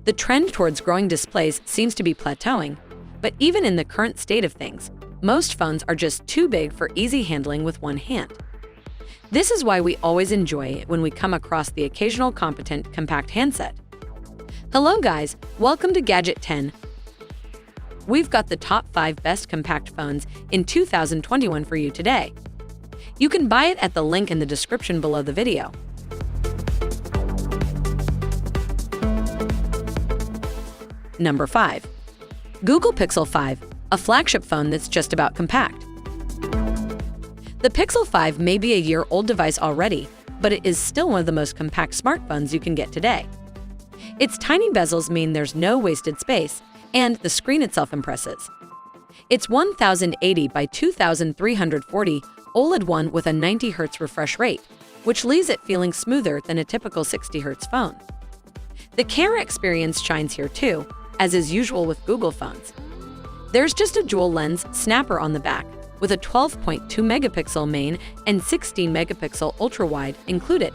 The trend towards growing displays seems to be plateauing, but even in the current state of things, most phones are just too big for easy handling with one hand. This is why we always enjoy it when we come across the occasional competent compact handset. Hello guys, welcome to Gadget 10. We've got the top 5 best compact phones in 2021 for you today. You can buy it at the link in the description below the video. Number 5. Google Pixel 5, a flagship phone that's just about compact. The Pixel 5 may be a year-old device already, but it is still one of the most compact smartphones you can get today. Its tiny bezels mean there's no wasted space, and the screen itself impresses. It's 1080 by 2340 OLED one with a 90 Hz refresh rate, which leaves it feeling smoother than a typical 60 Hz phone. The camera experience shines here too, as is usual with Google phones. There's just a dual lens snapper on the back, with a 12.2 megapixel main and 16 megapixel ultra-wide included.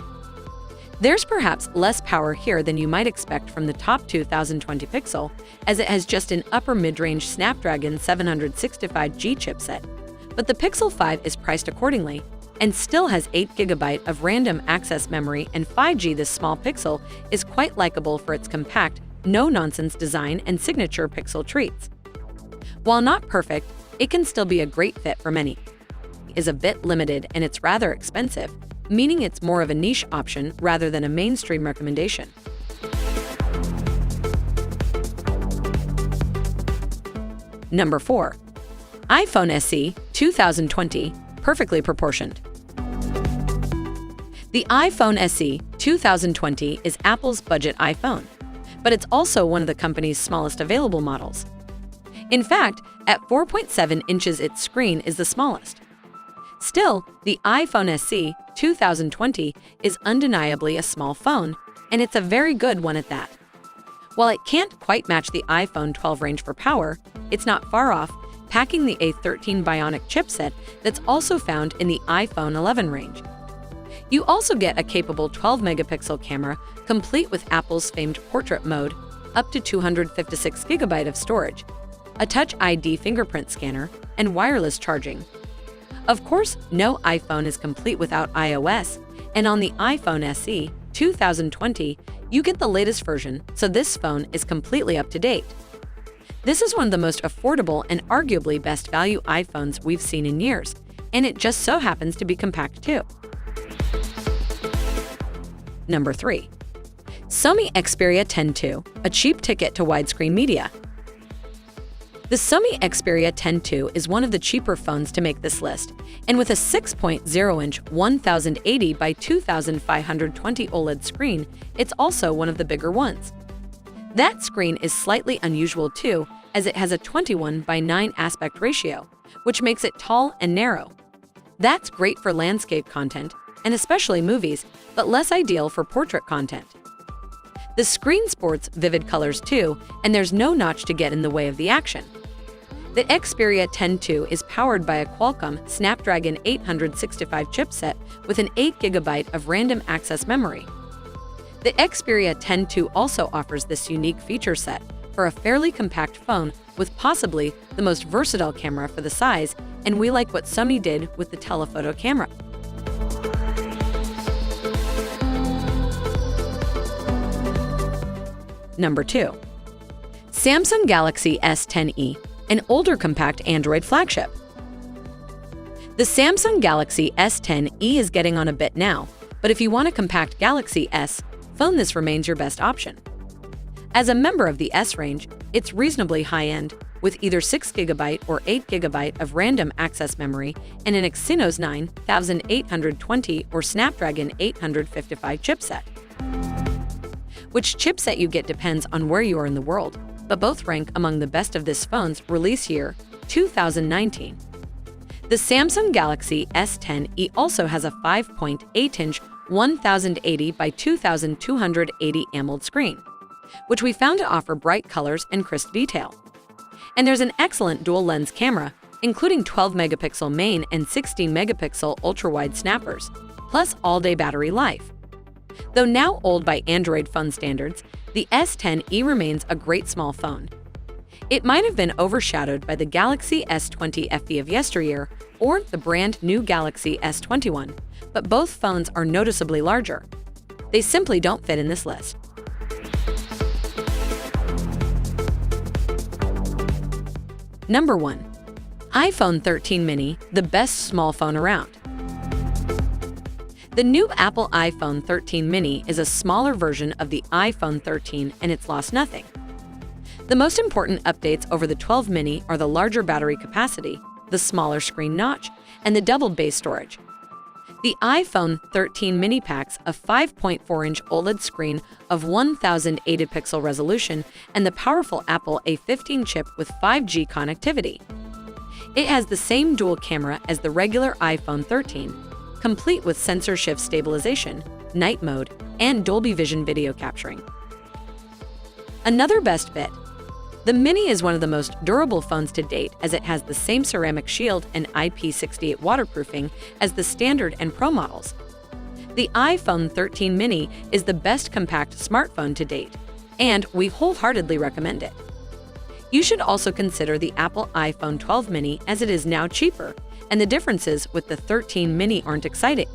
There's perhaps less power here than you might expect from the top 2020 Pixel, as it has just an upper mid-range Snapdragon 765G chipset. But the Pixel 5 is priced accordingly and still has 8GB of random access memory, and 5G. This small Pixel is quite likable for its compact, no-nonsense design and signature Pixel treats. While not perfect, it can still be a great fit for many. It is a bit limited and it's rather expensive, meaning it's more of a niche option rather than a mainstream recommendation. Number 4. iPhone SE 2020, perfectly proportioned. The iPhone SE 2020 is Apple's budget iPhone, but it's also one of the company's smallest available models. In fact, at 4.7 inches its screen is the smallest. Still, the iPhone SE 2020 is undeniably a small phone, and it's a very good one at that. While it can't quite match the iPhone 12 range for power, it's not far off, packing the A13 Bionic chipset that's also found in the iPhone 11 range. You also get a capable 12-megapixel camera, complete with Apple's famed portrait mode, up to 256GB of storage, a Touch ID fingerprint scanner, and wireless charging. Of course, no iPhone is complete without iOS, and on the iPhone SE 2020, you get the latest version, so this phone is completely up to date. This is one of the most affordable and arguably best value iPhones we've seen in years, and it just so happens to be compact too. Number 3. Sony Xperia 10 II, a cheap ticket to widescreen media. The Sony Xperia 10 II is one of the cheaper phones to make this list, and with a 6.0-inch 1080 by 2520 OLED screen, it's also one of the bigger ones. That screen is slightly unusual too, as it has a 21:9 aspect ratio, which makes it tall and narrow. That's great for landscape content, and especially movies, but less ideal for portrait content. The screen sports vivid colors too, and there's no notch to get in the way of the action. The Xperia 10 II is powered by a Qualcomm Snapdragon 865 chipset with an 8GB of random access memory. The Xperia 10 II also offers this unique feature set for a fairly compact phone with possibly the most versatile camera for the size, and we like what Sony did with the telephoto camera. Number 2. Samsung Galaxy S10e, an older compact Android flagship. The Samsung Galaxy S10e is getting on a bit now, but if you want a compact Galaxy S phone, this remains your best option. As a member of the S range, it's reasonably high-end, with either 6GB or 8GB of random access memory and an Exynos 9820 or Snapdragon 855 chipset. Which chipset you get depends on where you are in the world, but both rank among the best of this phone's release year, 2019. The Samsung Galaxy S10e also has a 5.8-inch 1080 by 2280 AMOLED screen, which we found to offer bright colors and crisp detail. And there's an excellent dual-lens camera, including 12-megapixel main and 16-megapixel ultra-wide snappers, plus all-day battery life. Though now old by Android phone standards, the S10e remains a great small phone. It might have been overshadowed by the Galaxy S20 FE of yesteryear or the brand new Galaxy S21, but both phones are noticeably larger. They simply don't fit in this list. Number 1. iPhone 13 mini, the best small phone around. The new Apple iPhone 13 mini is a smaller version of the iPhone 13 and it's lost nothing. The most important updates over the 12 mini are the larger battery capacity, the smaller screen notch, and the double base storage. The iPhone 13 mini packs a 5.4-inch OLED screen of 1080 pixel resolution and the powerful Apple A15 chip with 5G connectivity. It has the same dual camera as the regular iPhone 13, complete with sensor shift stabilization, night mode, and Dolby Vision video capturing. Another best fit. The Mini is one of the most durable phones to date as it has the same ceramic shield and IP68 waterproofing as the standard and Pro models. The iPhone 13 mini is the best compact smartphone to date, and we wholeheartedly recommend it. You should also consider the Apple iPhone 12 mini as it is now cheaper, and the differences with the 13 mini aren't exciting.